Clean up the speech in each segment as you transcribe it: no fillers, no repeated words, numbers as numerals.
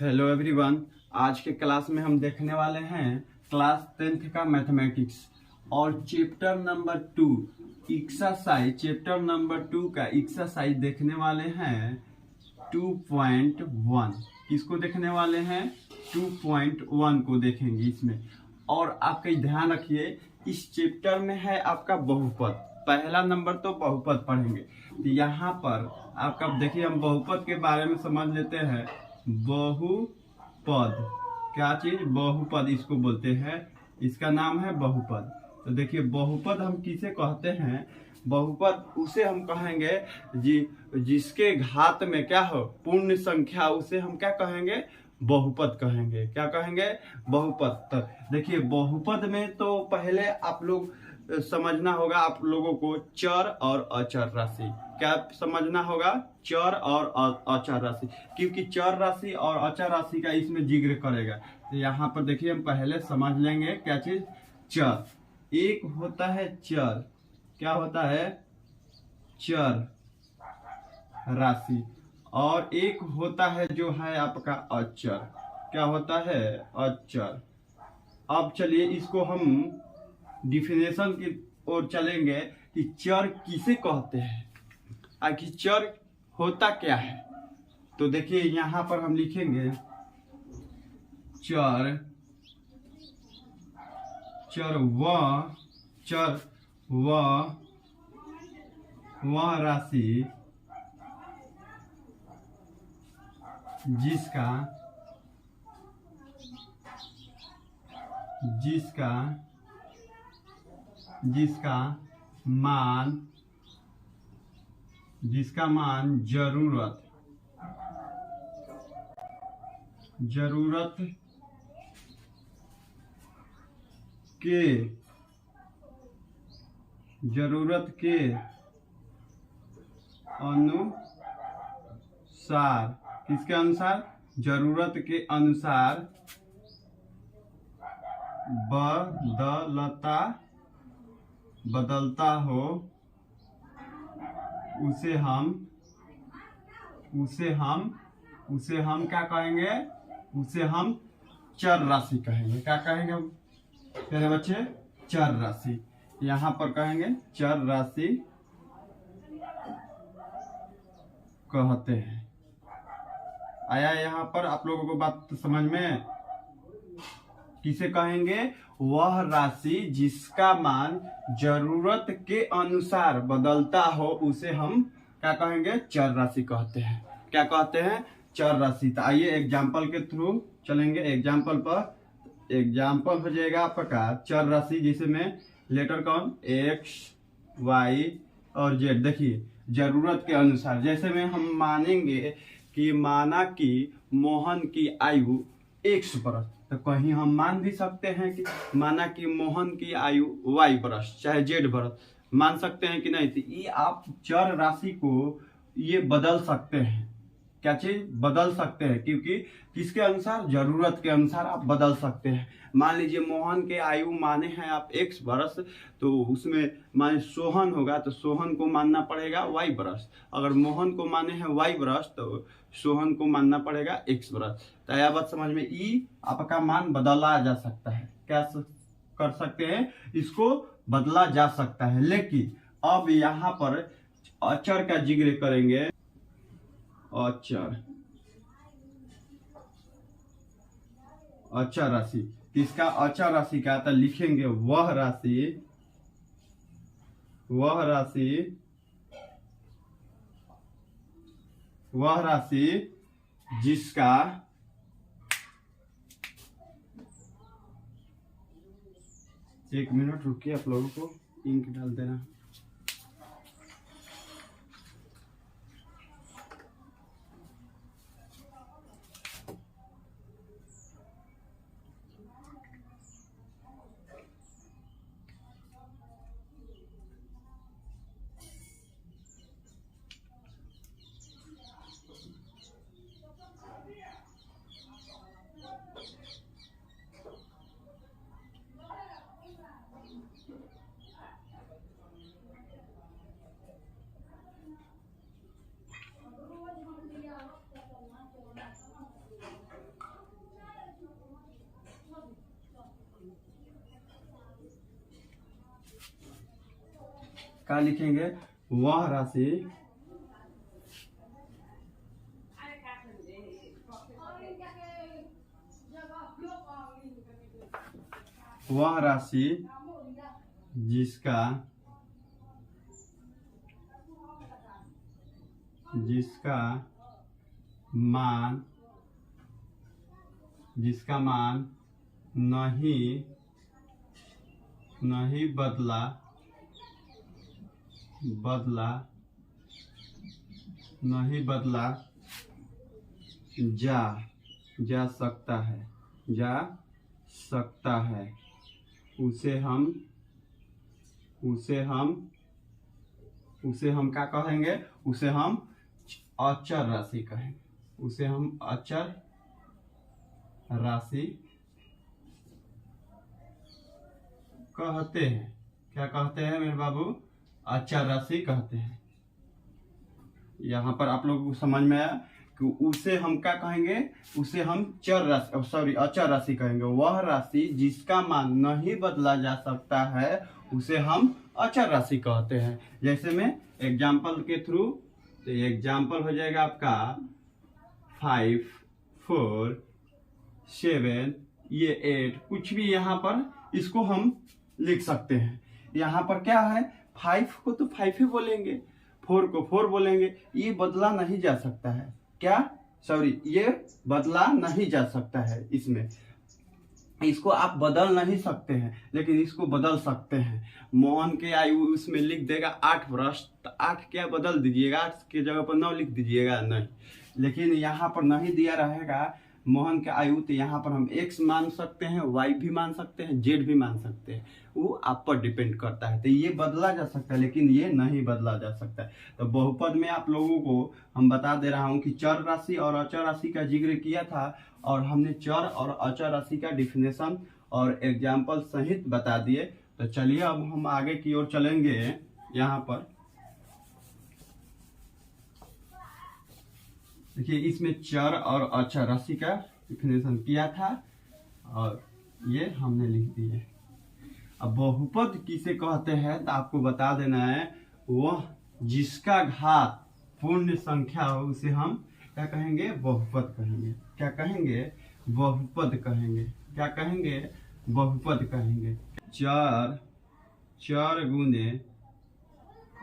Hello everyone. आज के class में हम देखने वाले हैं क्लास 10th का मैथमेटिक्स और chapter number 2 exercise. Chapter number 2 का एक्सरसाइज देखने वाले हैं 2.1। किसको देखने वाले हैं? 2.1 को देखेंगे इसमें। और आपका ध्यान रखिए, इस चैप्टर में है आपका बहुपद। पहला नंबर तो बहुपद पढ़ेंगे। तो यहाँ पर आपका देखिए, हम बहुपद के बारे में समझ लेते हैं। बहुपद क्या चीज? बहुपद इसको बोलते हैं, इसका नाम है बहुपद। तो देखिए, बहुपद हम किसे कहते हैं? बहुपद उसे हम कहेंगे जिसके घात में क्या हो, पूर्ण संख्या, उसे हम क्या कहेंगे? बहुपद कहेंगे। क्या कहेंगे? बहुपद। तो देखिए, बहुपद में तो पहले आप लोग समझना होगा, आप लोगों को चर और अचर राशि। क्या समझना होगा? चर और अचर राशि, क्योंकि चर राशि और अचर राशि का इसमें जिक्र करेगा। तो यहाँ पर देखिए, हम पहले समझ लेंगे क्या चीज? चर। एक होता है चर। क्या होता है? चर राशि। और एक होता है जो है आपका अचर। क्या होता है? अचर। अब चलिए इसको हम डिफिनेशन की ओर चलेंगे कि चर किसे कहते हैं, आखिर चर होता क्या है। तो देखिए, यहां पर हम लिखेंगे चर। चर वह राशि जिसका मान जरूरत के अनुसार, किसके अनुसार? जरूरत के अनुसार बदलता हो, उसे हम क्या कहेंगे? उसे हम चर राशि कहेंगे। क्या कहेंगे प्यारे बच्चे? चर राशि। यहाँ पर कहेंगे चर राशि कहते हैं। आया यहाँ पर आप लोगों को बात समझ में? किसे कहेंगे? वह राशि जिसका मान जरूरत के अनुसार बदलता हो, उसे हम क्या कहेंगे? चर राशि कहते हैं। क्या कहते हैं? चर राशि। तो आइए एग्जाम्पल के थ्रू चलेंगे। एग्जाम्पल हो जाएगा आपका चर राशि, जिसमें लेटर कौन? एक्स, वाई और जेड। देखिए, जरूरत के अनुसार, जैसे में हम मानेंगे कि माना कि मोहन की आयु 1 वर्ष, तो कहीं हम मान भी सकते हैं कि माना कि मोहन की आयु y वर्ष चाहे z वर्ष, मान सकते हैं कि नहीं? तो ये आप चर राशि को ये बदल सकते हैं। क्या चीज? बदल सकते हैं, क्योंकि किसके अनुसार? जरूरत के अनुसार आप बदल सकते हैं। मान लीजिए मोहन के आयु माने हैं आप 1 वर्ष, तो उसमें मान सोहन होगा तो सोहन को मानना पड़ेगा y वर्ष। अगर मोहन को माने हैं y वर्ष तो सोहन को मानना पड़ेगा x वर्ष। तो यह बात समझ में? ई आपका मान बदला जा सकता है। क्या कर सकते हैं? इसको बदला जा सकता है। लेकिन अब यहाँ पर अचर का जिक्र करेंगे। अचर राशि। इसका अचर राशि क्या आता? लिखेंगे वह राशि जिसका एक मिनट रुकिए, आप लोगों को इंक डाल देना। क्या लिखेंगे, वह राशि जिसका मान नहीं बदला जा सकता है उसे हम क्या कहेंगे, उसे हम अचर राशि कहेंगे, उसे हम अचर राशि कहते हैं। क्या कहते हैं मेरे बाबू, अचर राशि कहते हैं। यहाँ पर आप लोगों को समझ में आया कि उसे हम क्या कहेंगे, उसे हम अचर राशि कहेंगे। वह राशि जिसका मान नहीं बदला जा सकता है उसे हम अचर राशि कहते हैं। जैसे में एग्जाम्पल के थ्रू, तो एग्जाम्पल हो जाएगा आपका 5, 4, 7, ये 8, कुछ भी यहाँ पर इसको हम लिख सकते हैं। यहाँ पर क्या है, 5 को तो 5 ही बोलेंगे, 4 को 4 बोलेंगे। ये बदला नहीं जा सकता है, ये बदला नहीं जा सकता है। इसको आप बदल नहीं सकते हैं, लेकिन इसको बदल सकते हैं। मोहन के आयु उसमें लिख देगा 8 वर्ष, तो 8 क्या बदल दीजिएगा, 8 के जगह पर 9 लिख दीजिएगा, नहीं। लेकिन यहाँ पर नहीं दिया रहेगा मोहन के आयु, तो यहाँ पर हम x मान सकते हैं, y भी मान सकते हैं, z भी मान सकते हैं। वो आप पर डिपेंड करता है। तो ये बदला जा सकता है, लेकिन ये नहीं बदला जा सकता है। तो बहुपद में आप लोगों को हम बता दे रहा हूँ कि चर राशि और अचर राशि का जिक्र किया था, और हमने चर और अचर राशि का डिफिनेशन और एग्जाम्पल सहित बता दिए। तो चलिए अब हम आगे की ओर चलेंगे। यहाँ पर देखिए, इसमें चर और अचर राशि का डिफिनेशन किया था और ये हमने लिख दिए। अब बहुपद किसे कहते हैं, तो आपको बता देना है, वह जिसका घात पूर्ण संख्या हो उसे हम क्या कहेंगे, बहुपद कहेंगे। क्या कहेंगे, बहुपद कहेंगे। क्या कहेंगे, बहुपद कहेंगे। चर गुने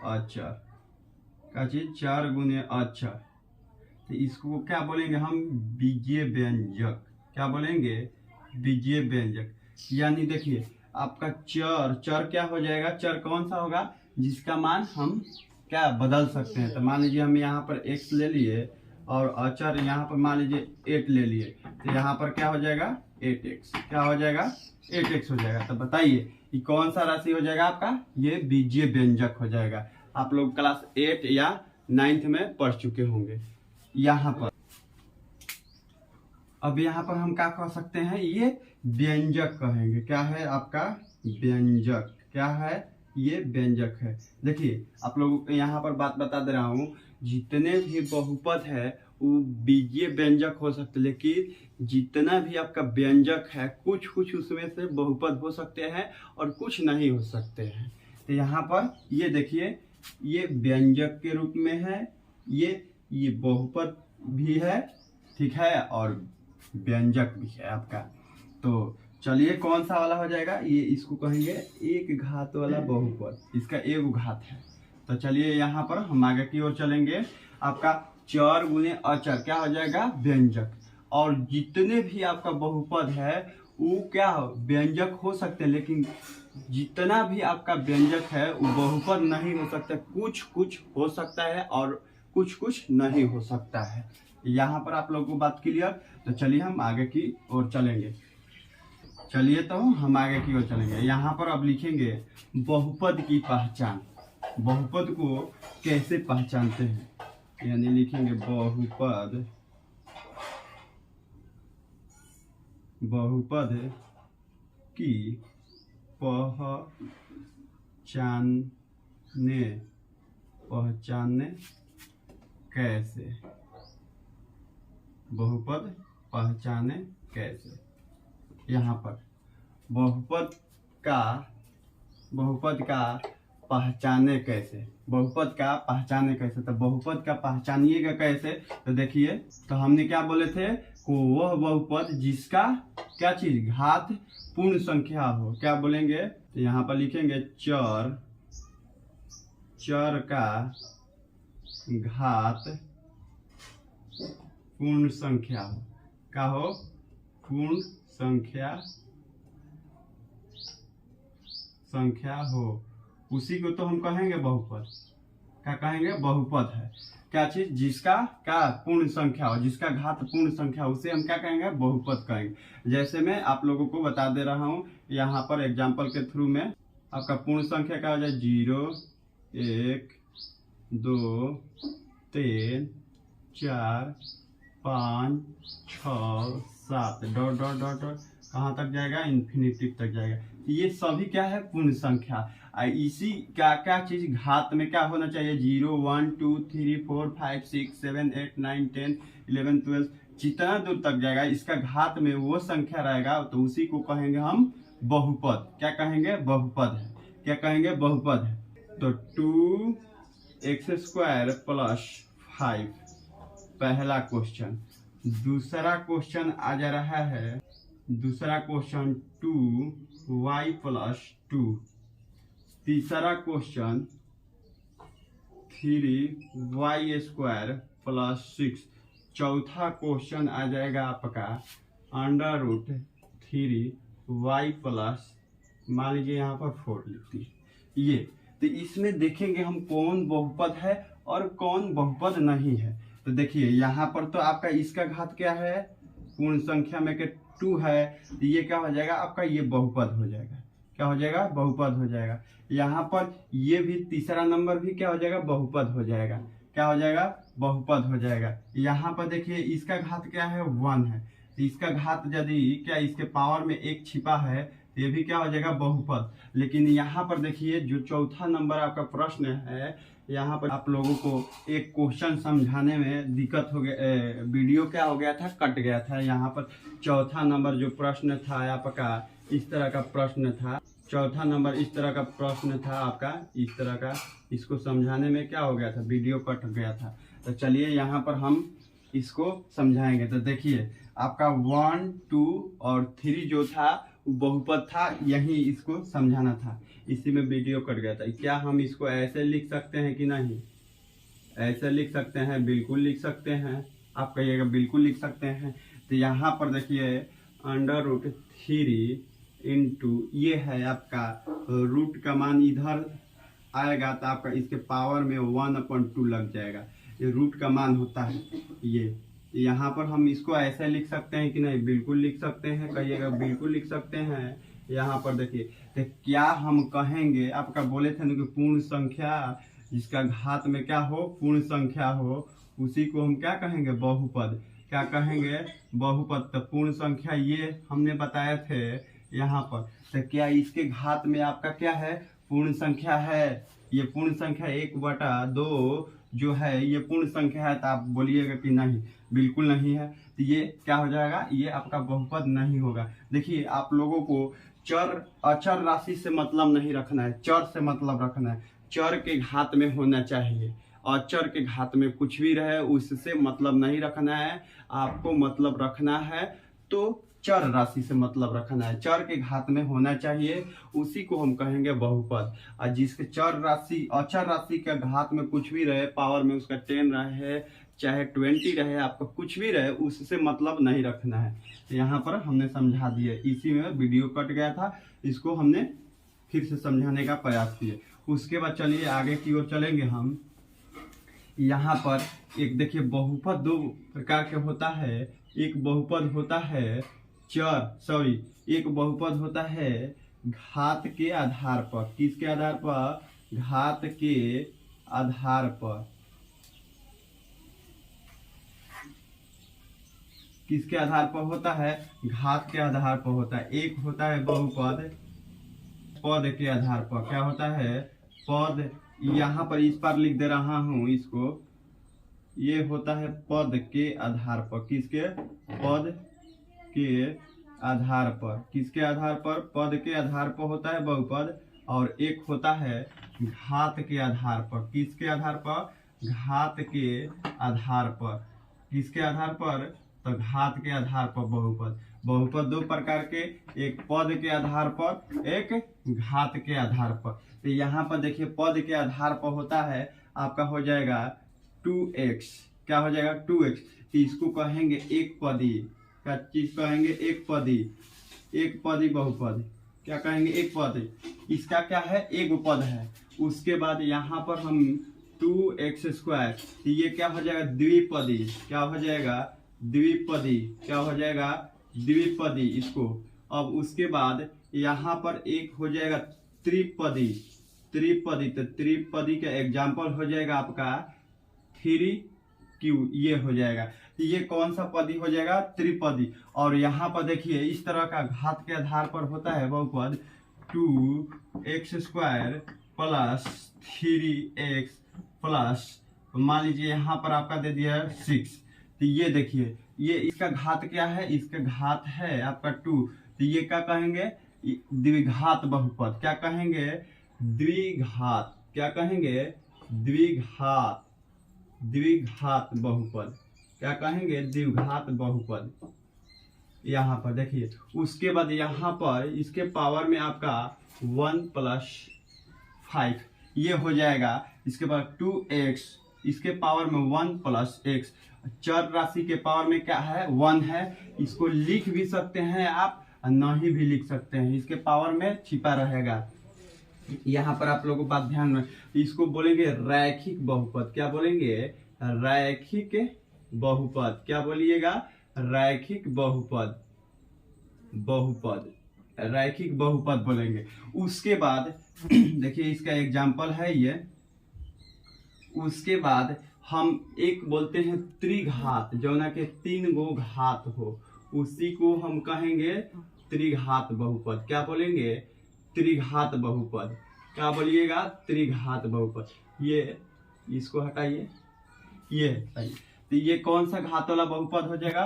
अचर, क्या चीज, चर गुने अचर, तो इसको क्या बोलेंगे हम, बीजीय व्यंजक। क्या बोलेंगे, बीजीय व्यंजक। यानी देखिए आपका चर क्या हो जाएगा, चर कौन सा होगा, जिसका मान हम क्या बदल सकते हैं। तो मान लीजिए हम यहाँ पर x ले लिए और अचर यहाँ पर मान लीजिए 8 ले लिए, तो यहाँ पर क्या हो जाएगा, 8x। क्या हो जाएगा, 8x हो जाएगा। तो बताइए ये कौन सा राशि हो जाएगा आपका, ये बीजीय व्यंजक हो जाएगा। आप लोग क्लास 8 या 9th में पढ़ चुके होंगे। यहाँ पर अब यहाँ पर हम क्या कह सकते हैं, ये व्यंजक कहेंगे। क्या है आपका, व्यंजक। क्या है, ये व्यंजक है। देखिए आप लोगों को यहाँ पर बात बता दे रहा हूँ, जितने भी बहुपद है वो बीजीय व्यंजक हो सकते, लेकिन जितना भी आपका व्यंजक है कुछ उसमें से बहुपद हो सकते हैं और कुछ नहीं हो सकते हैं। तो यहाँ पर ये देखिए, ये व्यंजक के रूप में है, ये बहुपद भी है, ठीक है, और व्यंजक भी है आपका। तो चलिए कौन सा वाला हो जाएगा, ये इसको कहेंगे एक घात वाला बहुपद, इसका एक घात है। तो चलिए यहाँ पर हम आगे की ओर चलेंगे। आपका चर गुने अचर क्या हो जाएगा, व्यंजक। और जितने भी आपका बहुपद है वो क्या हो, व्यंजक हो सकते हैं, लेकिन जितना भी आपका व्यंजक है वो बहुपद नहीं हो सकता। कुछ हो सकता है और कुछ नहीं हो सकता है। यहाँ पर आप लोगों को बात क्लियर। तो चलिए हम आगे की ओर चलेंगे। चलिए तो हम आगे की ओर चलेंगे। यहाँ पर अब लिखेंगे बहुपद की पहचान। बहुपद को कैसे पहचानते हैं, यानी लिखेंगे बहुपद की पहचानने कैसे, बहुपद पहचाने कैसे। यहाँ पर बहुपद का पहचाने कैसे, बहुपद का पहचाने कैसे। तो बहुपद का पहचानिएगा कैसे, तो देखिए, तो हमने क्या बोले थे, को वह बहुपद जिसका क्या चीज, घात पूर्ण संख्या हो। क्या बोलेंगे, तो यहाँ पर लिखेंगे चर का घात पूर्ण संख्या हो। क्या हो, पूर्ण संख्या हो, उसी को तो हम कहेंगे बहुपद। क्या कहेंगे, बहुपद है क्या चीज, जिसका क्या पूर्ण संख्या हो, जिसका घात पूर्ण संख्या हो, उसे हम क्या कहेंगे, बहुपद कहेंगे। जैसे मैं आप लोगों को बता दे रहा हूं यहाँ पर एग्जांपल के थ्रू में, आपका पूर्ण संख्या क्या हो जाए, 0 1 2 3 4 5 6 7 डॉट डॉट डॉट डॉट कहाँ तक जाएगा, इन्फिनिटी तक जाएगा। ये सभी क्या है, पूर्ण संख्या। इसी क्या क्या चीज घात में क्या होना चाहिए, 0 1 2 3 4 5 6 7 8 9 10 11 12 जितना दूर तक जाएगा इसका घात में वो संख्या रहेगा, तो उसी को कहेंगे हम बहुपद। क्या कहेंगे, बहुपद है। क्या कहेंगे, बहुपद है। तो 2x² + 5 पहला क्वेश्चन। दूसरा क्वेश्चन आ जा रहा है, दूसरा क्वेश्चन 2y + 2। तीसरा क्वेश्चन 3y² + 6। चौथा क्वेश्चन आ जाएगा आपका √3y + मान लीजिए यहाँ पर 4 लिखती है ये। तो इसमें देखेंगे हम कौन बहुपद है और कौन बहुपद नहीं है। तो देखिए यहाँ पर तो आपका इसका घात क्या है, पूर्ण संख्या में के 2 है, तो ये क्या हो जाएगा आपका, ये बहुपद हो जाएगा। क्या हो जाएगा, बहुपद हो जाएगा। यहाँ पर ये भी तीसरा नंबर भी क्या हो जाएगा, बहुपद हो जाएगा। क्या हो जाएगा, बहुपद हो जाएगा। यहाँ पर देखिए इसका घात क्या है, 1 है, तो इसका घात यदि क्या इसके पावर में 1 छिपा है तो ये भी क्या हो जाएगा, बहुपद। लेकिन यहाँ पर देखिए जो चौथा नंबर आपका प्रश्न है, यहाँ पर आप लोगों को एक क्वेश्चन समझाने में दिक्कत हो गया, वीडियो क्या हो गया था, कट गया था। यहाँ पर चौथा नंबर जो प्रश्न था आपका इस तरह का प्रश्न था, चौथा नंबर इस तरह का प्रश्न था आपका, इस तरह का, इसको समझाने में क्या हो गया था, वीडियो कट गया था। तो चलिए यहाँ पर हम इसको समझाएंगे। तो देखिए आपका 1 2 और 3 जो था बहुपद था, यही इसको समझाना था, इसी में वीडियो कट गया था। क्या हम इसको ऐसे लिख सकते हैं कि नहीं, ऐसे लिख सकते हैं, बिल्कुल लिख सकते हैं। आप कहिएगा बिल्कुल लिख सकते हैं। तो यहाँ पर देखिए √3 इंटू ये है आपका रूट का मान इधर आएगा तो आपका इसके पावर में 1/2 लग जाएगा, ये रूट का मान होता है ये। यहाँ पर हम इसको ऐसे लिख सकते हैं कि नहीं, बिल्कुल लिख सकते हैं, कहिएगा बिल्कुल लिख सकते हैं। यहाँ पर देखिए तो क्या हम कहेंगे, आपका बोले थे ना कि पूर्ण संख्या जिसका घात में क्या हो, पूर्ण संख्या हो, उसी को हम क्या कहेंगे, बहुपद। क्या कहेंगे, बहुपद। तो पूर्ण संख्या ये हमने बताए थे यहाँ पर। तो क्या इसके घात में आपका क्या है, पूर्ण संख्या है, ये पूर्ण संख्या 1/2 जो है ये पूर्ण संख्या है। तो आप बोलिएगा कि नहीं, बिल्कुल नहीं है, तो ये क्या हो जाएगा, ये आपका बहुपद नहीं होगा। देखिए आप लोगों को चर अचर राशि से मतलब नहीं रखना है, चर से मतलब रखना है। चर के घात में होना चाहिए, अचर के घात में कुछ भी रहे उससे मतलब नहीं रखना है। आपको मतलब रखना है तो चर राशि से मतलब रखना है, चर के घात में होना चाहिए, उसी को हम कहेंगे बहुपद। और जिसके चर राशि अचर राशि के घात में कुछ भी रहे, पावर में उसका 10 रहे चाहे 20 रहे, आपका कुछ भी रहे, उससे मतलब नहीं रखना है। तो यहाँ पर हमने समझा दिया, इसी में वीडियो कट गया था, इसको हमने फिर से समझाने का प्रयास किया। उसके बाद चलिए आगे की ओर चलेंगे हम। यहाँ पर एक देखिए बहुपद 2 प्रकार के होता है। एक बहुपद होता है एक बहुपद होता है घात के आधार पर। किसके आधार पर, घात के आधार पर। किसके आधार पर होता है, घात के आधार पर होता है। एक होता है बहुपद पद के आधार पर। क्या होता है, पद, यहाँ पर इस पर लिख दे रहा हूं इसको, ये होता है पद के आधार पर। किसके, पद के आधार पर। किसके आधार पर, पद के आधार पर होता है बहुपद। और एक होता है घात के आधार पर, किसके आधार पर, घात के आधार पर, किसके आधार पर, तो घात के आधार पर बहुपद। बहुपद दो प्रकार के, एक पद के आधार पर, एक घात के आधार पर। तो यहाँ पर देखिए पद के आधार पर होता है आपका हो जाएगा 2x, क्या हो जाएगा 2x। तो इसको कहेंगे एक पदी, क्या चीज कहेंगे, एक पदी, एक पदी बहुपद, क्या कहेंगे एक पद। इसका क्या है, एक पद है। उसके बाद यहाँ पर हम 2x², तो ये क्या हो जाएगा द्विपदी, क्या हो जाएगा द्विपदी, क्या हो जाएगा द्विपदी इसको। अब उसके बाद यहाँ पर एक हो जाएगा त्रिपदी, त्रिपदी, तो त्रिपदी का एग्जाम्पल हो जाएगा आपका 3q, ये हो जाएगा। तो ये कौन सा पदी हो जाएगा, त्रिपदी। और यहाँ पर देखिए इस तरह का घात के आधार पर होता है बहुपद 2x² प्लस 3x प्लस, मान लीजिए यहाँ पर आपका दे दिया है 6। तो ये देखिए ये इसका घात क्या है, इसका घात है आपका 2। तो ये क्या कहेंगे, द्विघात बहुपद, क्या कहेंगे द्विघात, क्या कहेंगे द्विघात, द्विघात बहुपद, क्या कहेंगे द्विघात बहुपद। यहाँ पर देखिए उसके बाद यहाँ पर इसके पावर में आपका 1 + 5 ये हो जाएगा। इसके बाद 2x, इसके पावर में 1 + x, चर राशि के पावर में क्या है 1 है। इसको लिख भी सकते हैं आप, नहीं भी लिख सकते हैं, इसके पावर में छिपा रहेगा। यहाँ पर आप लोगों को बात ध्यान में, इसको बोलेंगे रैखिक बहुपद, क्या बोलेंगे रैखिक बहुपद, क्या बोलिएगा रैखिक बहुपद, बहुपद, रैखिक बहुपद बोलेंगे। उसके बाद देखिए इसका एग्जाम्पल है ये। उसके बाद हम एक बोलते हैं त्रिघात, जो ना के 3 गो घात हो, उसी को हम कहेंगे त्रिघात बहुपद, क्या बोलेंगे त्रिघात बहुपद, क्या बोलिएगा त्रिघात बहुपद। ये इसको हटाइए, ये हटाइए। तो ये कौन सा घात वाला बहुपद हो जाएगा,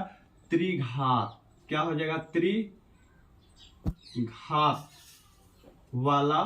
त्रिघात, क्या हो जाएगा त्रिघात वाला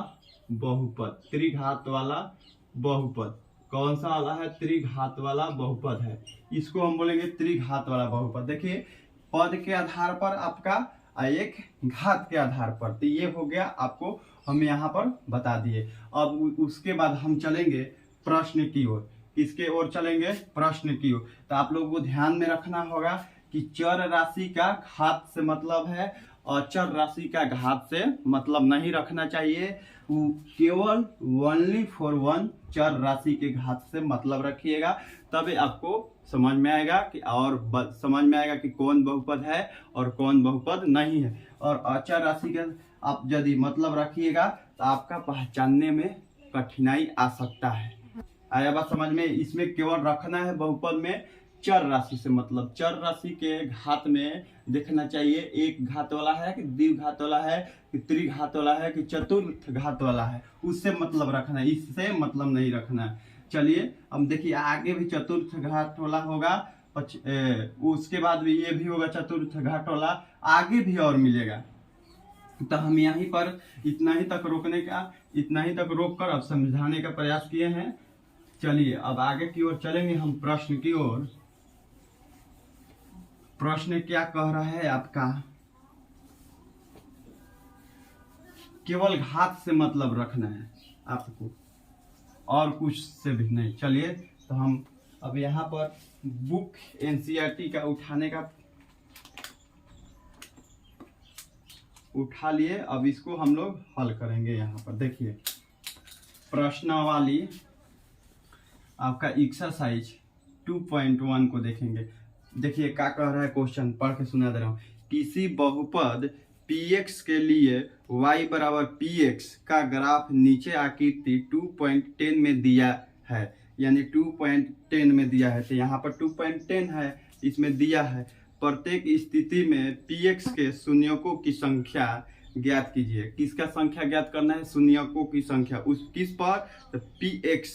बहुपद, त्रिघात वाला बहुपद। कौन सा वाला है, त्रिघात वाला बहुपद है, इसको हम बोलेंगे त्रिघात वाला बहुपद। देखिए पद के आधार पर आपका, एक घात के आधार पर, तो ये हो गया आपको हम यहाँ पर बता दिए। अब उसके बाद हम चलेंगे प्रश्न की ओर, किसके ओर चलेंगे, प्रश्न की ओर। तो आप लोगों को ध्यान में रखना होगा कि चर राशि का घात से मतलब है, अचर राशि का घात से मतलब नहीं रखना चाहिए। केवल ओनली फॉर वन चर राशि के घात से मतलब रखिएगा, तब आपको समझ में आएगा कि, और समझ में आएगा कि कौन बहुपद है और कौन बहुपद नहीं है। और अचर राशि का आप यदि मतलब रखिएगा तो आपका पहचानने में कठिनाई आ सकता है। आया बात समझ में। इसमें केवल रखना है बहुपद में चर राशि से मतलब, चर राशि के घात में देखना चाहिए एक घात वाला है कि द्विघात वाला है कि त्रिघात वाला है कि चतुर्थ घात वाला है, उससे मतलब रखना है, इससे मतलब नहीं रखना है। चलिए अब देखिए आगे भी चतुर्थ घात वाला होगा, उसके बाद भी ये भी होगा चतुर्थ घात वाला, आगे भी और मिलेगा। तो हम यहीं पर इतना ही तक रोकने का, इतना ही तक रोक कर अब समझाने का प्रयास किए हैं। चलिए अब आगे की ओर चलेंगे हम प्रश्न की ओर। प्रश्न क्या कह रहा है आपका, केवल घात से मतलब रखना है आपको और कुछ से भी नहीं। चलिए तो हम अब यहाँ पर बुक एनसीईआरटी का उठा लिए, अब इसको हम लोग हल करेंगे। यहाँ पर देखिए प्रश्नावली आपका एक्सरसाइज 2.1 को देखेंगे। देखिए क्या कह रहा है क्वेश्चन, पढ़ के सुना दे रहा हूँ। किसी बहुपद px के लिए y = px का ग्राफ नीचे आकृति 2.10 में दिया है, यानी 2.10 में दिया है। तो यहाँ पर 2.10 है, इसमें दिया है। प्रत्येक स्थिति में px के शून्यकों की संख्या ज्ञात कीजिए। किसका संख्या ज्ञात करना है, शून्यकों की संख्या। उस किस पर, तो px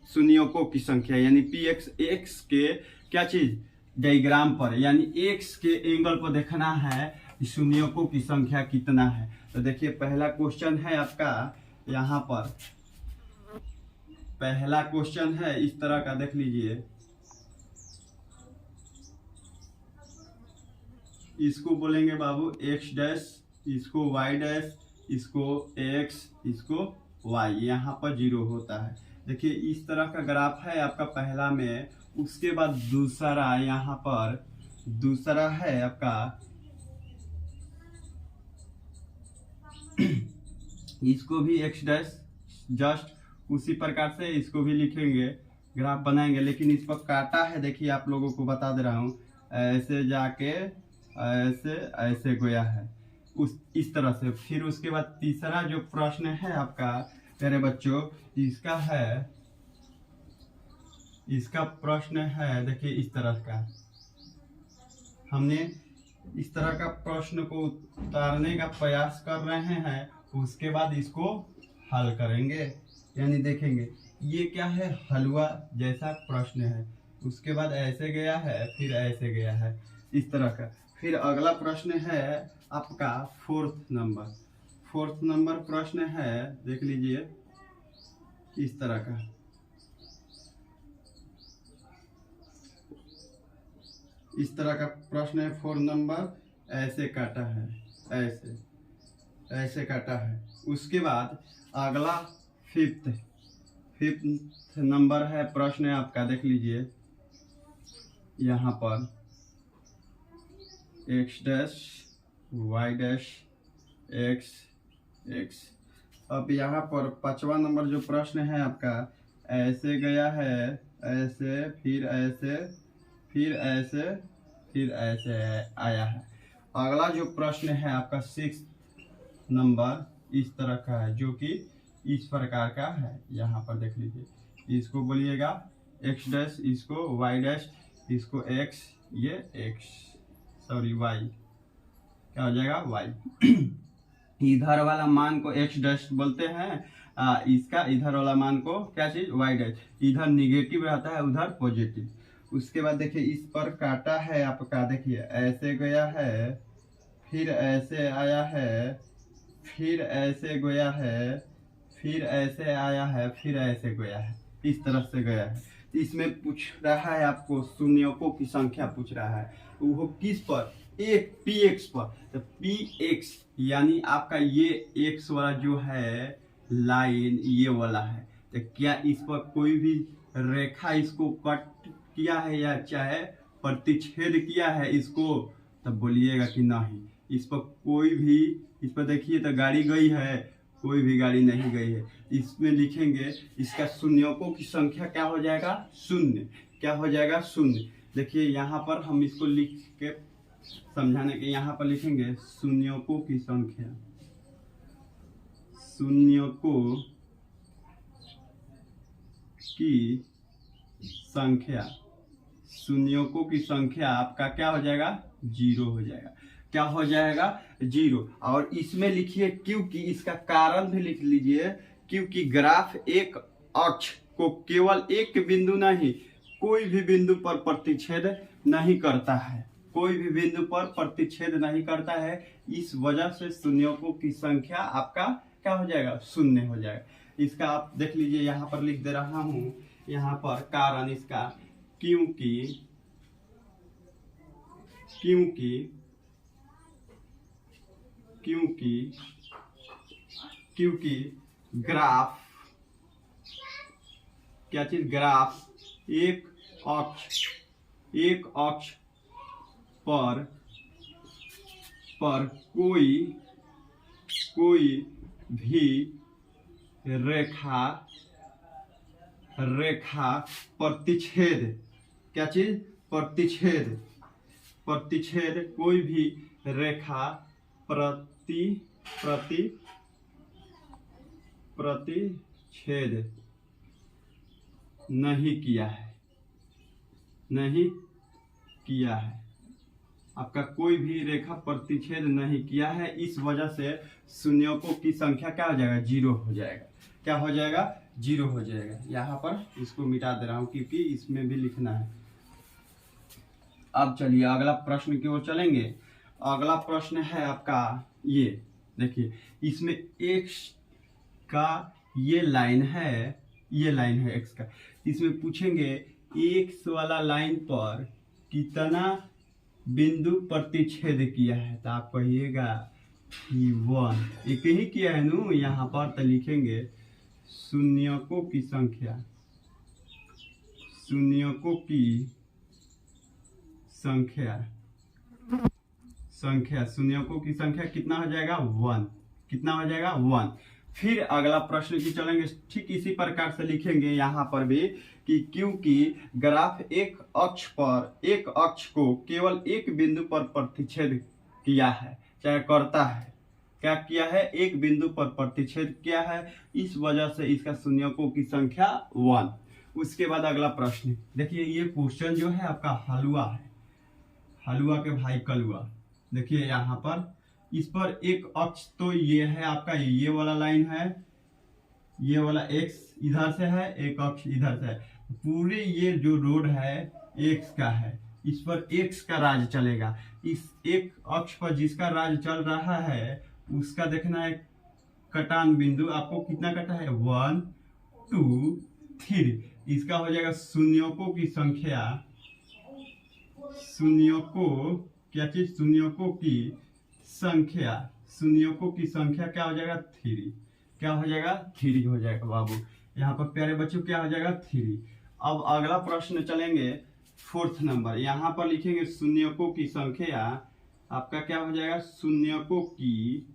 शून्यकों की संख्या, यानी px x के क्या चीज डायग्राम पर, यानी x के एंगल पर देखना है शून्यकों की संख्या कितना है। तो देखिए पहला क्वेश्चन है आपका यहाँ पर पहला क्वेश्चन है इस तरह का, देख लीजिए। इसको बोलेंगे बाबू x डैश, इसको y डैश, इसको x, इसको y, यहाँ पर 0 होता है। देखिए इस तरह का ग्राफ है आपका पहला में। उसके बाद दूसरा, यहाँ पर दूसरा है आपका इसको भी x डैश, जस्ट उसी प्रकार से इसको भी लिखेंगे, ग्राफ बनाएंगे, लेकिन इस पर काटा है। देखिए आप लोगों को बता दे रहा हूँ, ऐसे जाके ऐसे ऐसे गया है उस इस तरह से। फिर उसके बाद तीसरा जो प्रश्न है आपका प्यारे बच्चों, इसका प्रश्न है देखिए इस तरह का। हमने इस तरह का प्रश्न को उतारने का प्रयास कर रहे हैं, उसके बाद इसको हल करेंगे, यानी देखेंगे ये क्या है, हलवा जैसा प्रश्न है। उसके बाद ऐसे गया है, फिर ऐसे गया है, इस तरह का। फिर अगला प्रश्न है आपका फोर्थ नंबर प्रश्न है, देख लीजिए इस तरह का। इस तरह का प्रश्न है 4 नंबर, ऐसे काटा है, ऐसे काटा है। उसके बाद अगला फिफ्थ नंबर है प्रश्न है आपका, देख लीजिए यहाँ पर x dash, y dash, x। अब यहाँ पर 5वां नंबर जो प्रश्न है आपका, ऐसे गया है, ऐसे, फिर ऐसे, फिर ऐसे, फिर ऐसे आया है। अगला जो प्रश्न है आपका 6 नंबर, इस तरह का है, जो कि इस प्रकार का है। यहाँ पर देख लीजिए, इसको बोलिएगा x डैश, इसको y डैश, इसको x, ये x, सॉरी y, क्या हो जाएगा y। इधर वाला मान को x डैश बोलते हैं, इसका इधर वाला मान को क्या चीज, y डैश। इधर निगेटिव रहता है, उधर पॉजिटिव। उसके बाद देखिए इस पर काटा है आपका, देखिए ऐसे गया है, फिर ऐसे आया है, फिर ऐसे गया है, फिर ऐसे आया है, फिर ऐसे गया है, इस तरह से गया है। इसमें पूछ रहा है आपको शून्यों की संख्या पूछ रहा है, वो किस पर, एक px पर। तो px यानी आपका ये x वाला जो है लाइन, ये वाला है। तो क्या इस पर कोई भी रेखा इसको कट किया है या चाहे प्रतिच्छेद किया है इसको, तब बोलिएगा कि नहीं। इस पर कोई भी, इस पर देखिए तो गाड़ी गई है, कोई भी गाड़ी नहीं गई है। इसमें लिखेंगे इसका शून्यों की संख्या क्या हो जाएगा, शून्य। क्या हो जाएगा, शून्य। देखिए यहाँ पर हम इसको लिख के समझाने के, यहाँ पर लिखेंगे शून्यों की संख्या, शून्यों की संख्या, शून्यों की संख्या आपका क्या हो जाएगा, 0 हो जाएगा। क्या हो जाएगा, 0। और इसमें लिखिए क्योंकि, इसका कारण भी लिख लीजिए, क्योंकि ग्राफ एक अक्ष को केवल एक बिंदु नहीं, कोई भी बिंदु पर प्रतिच्छेद नहीं करता है, कोई भी बिंदु पर प्रतिच्छेद नहीं करता है। इस वजह से शून्यों की संख्या आपका क्या हो जाएगा, शून्य हो जाएगा। इसका आप देख लीजिए, यहाँ पर लिख दे रहा हूं, यहाँ पर कारण इसका, क्योंकि ग्राफ, क्या चीज, ग्राफ एक अक्ष पर कोई भी रेखा प्रतिच्छेद, क्या चीज, प्रतिच्छेद, कोई भी रेखा प्रतिच्छेद नहीं किया है, आपका कोई भी रेखा प्रतिच्छेद नहीं किया है। इस वजह से शून्यों की संख्या क्या हो जाएगा, 0 हो जाएगा। क्या हो जाएगा, 0 हो जाएगा। यहाँ पर इसको मिटा दे रहा हूँ क्योंकि इसमें भी लिखना है। अब चलिए अगला प्रश्न की ओर चलेंगे। अगला प्रश्न है आपका, ये देखिए, इसमें x का ये लाइन है, ये लाइन है एक्स का। इसमें पूछेंगे एक्स वाला लाइन पर कितना बिंदु प्रतिच्छेद किया है, तो आप कहिएगा 1। एक ही किया है नू यहाँ पर, तो लिखेंगे शून्यकों की संख्या, शून्यकों की संख्या, शून्यकों की संख्या कितना हो जाएगा 1, कितना हो जाएगा 1। फिर अगला प्रश्न की चलेंगे, ठीक इसी प्रकार से लिखेंगे यहाँ पर भी कि क्योंकि ग्राफ एक अक्ष को केवल एक बिंदु पर प्रतिच्छेद किया है, चाहे करता है, क्या किया है, एक बिंदु पर प्रतिच्छेद किया है, इस वजह से इसका शून्यकों की संख्या 1। उसके बाद अगला प्रश्न देखिए, ये क्वेश्चन जो है आपका हलवा है, हलवा के भाई कलुआ। देखिए यहाँ पर इस पर एक अक्ष तो ये है आपका, ये वाला लाइन है, ये वाला एक्स इधर से है, एक अक्ष इधर से है, पूरे ये जो रोड है एक्स का है, इस पर एक्स का राज चलेगा। इस एक अक्ष पर जिसका राज चल रहा है उसका देखना है कटान बिंदु, आपको कितना कटा है 1 2 3। इसका हो जाएगा शून्यकों की संख्या, शून्यकों क्या चीज, शून्यकों की संख्या, शून्यकों की संख्या क्या हो जाएगा 3, क्या हो जाएगा 3 हो जाएगा बाबू। यहाँ पर प्यारे बच्चों क्या हो जाएगा 3। अब अगला प्रश्न चलेंगे 4th नंबर, यहाँ पर लिखेंगे शून्यकों की संख्या, आपका क्या हो जाएगा शून्यकों की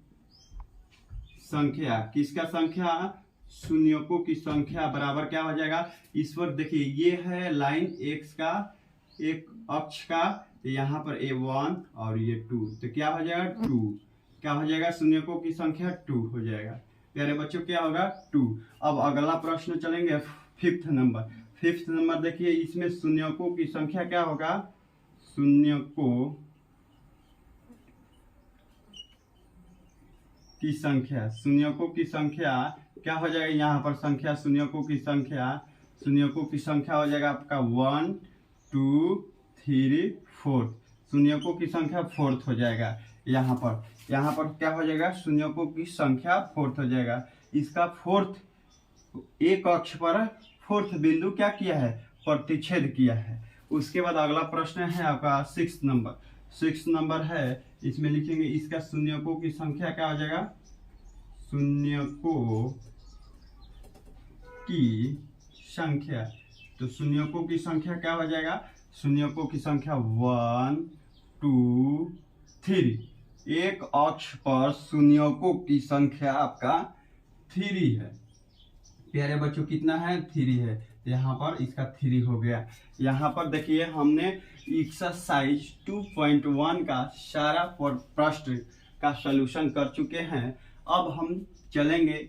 संख्या, किसका संख्या, शून्यकों की संख्या बराबर क्या हो जाएगा, इस पर देखिए ये है लाइन एक्स का एक अक्ष का, यहाँ पर A1 और ये 2, तो क्या हो जाएगा 2, क्या हो जाएगा शून्यकों की संख्या 2 हो जाएगा। प्यारे बच्चों क्या होगा 2। अब अगला प्रश्न चलेंगे 5th नंबर। 5th नंबर देखिए, इसमें शून्यकों की संख्या क्या होगा, शून्यकों की संख्या, शून्यकों की संख्या क्या हो जाएगा, यहाँ पर संख्या शून्यकों की संख्या, शून्यकों की संख्या हो जाएगा आपका 1 2 3 4, शून्यकों की संख्या 4th हो जाएगा। यहाँ पर क्या हो जाएगा, शून्यकों की संख्या 4th हो जाएगा। इसका 4th एक अक्ष पर 4th बिंदु क्या किया है, प्रतिच्छेद किया है। उसके बाद अगला प्रश्न है आपका 6th नंबर। 6th नंबर है, इसमें लिखेंगे इसका शून्यकों की संख्या क्या हो जाएगा, शून्यकों की संख्या, तो शून्यकों की संख्या क्या हो जाएगा, शून्यकों की संख्या 1 2 3। एक अक्ष पर शून्यकों की संख्या आपका 3 है। प्यारे बच्चों कितना है 3 है, यहाँ पर इसका 3 हो गया। यहाँ पर देखिए हमने एक्सरसाइज 2.1 का सारा प्रश्न का सलूशन कर चुके हैं। अब हम चलेंगे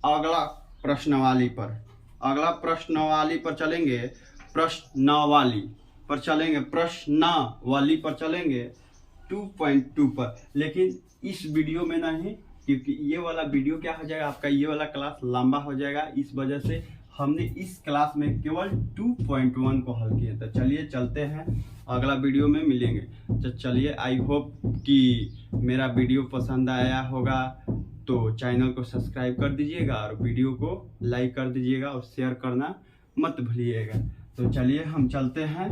अगला प्रश्नवाली पर, अगला प्रश्नवाली पर चलेंगे, प्रश्नावली पर चलेंगे, प्रश्नावली पर चलेंगे 2.2 पर। लेकिन इस वीडियो में नहीं, क्योंकि ये वाला वीडियो क्या हो जाएगा आपका, ये वाला क्लास लंबा हो जाएगा, इस वजह से हमने इस क्लास में केवल 2.1 को हल किया। तो चलिए चलते हैं, अगला वीडियो में मिलेंगे। तो चलिए, आई होप कि मेरा वीडियो पसंद आया होगा, तो चैनल को सब्सक्राइब कर दीजिएगा और वीडियो को लाइक कर दीजिएगा और शेयर करना मत भूलिएगा। तो चलिए हम चलते हैं।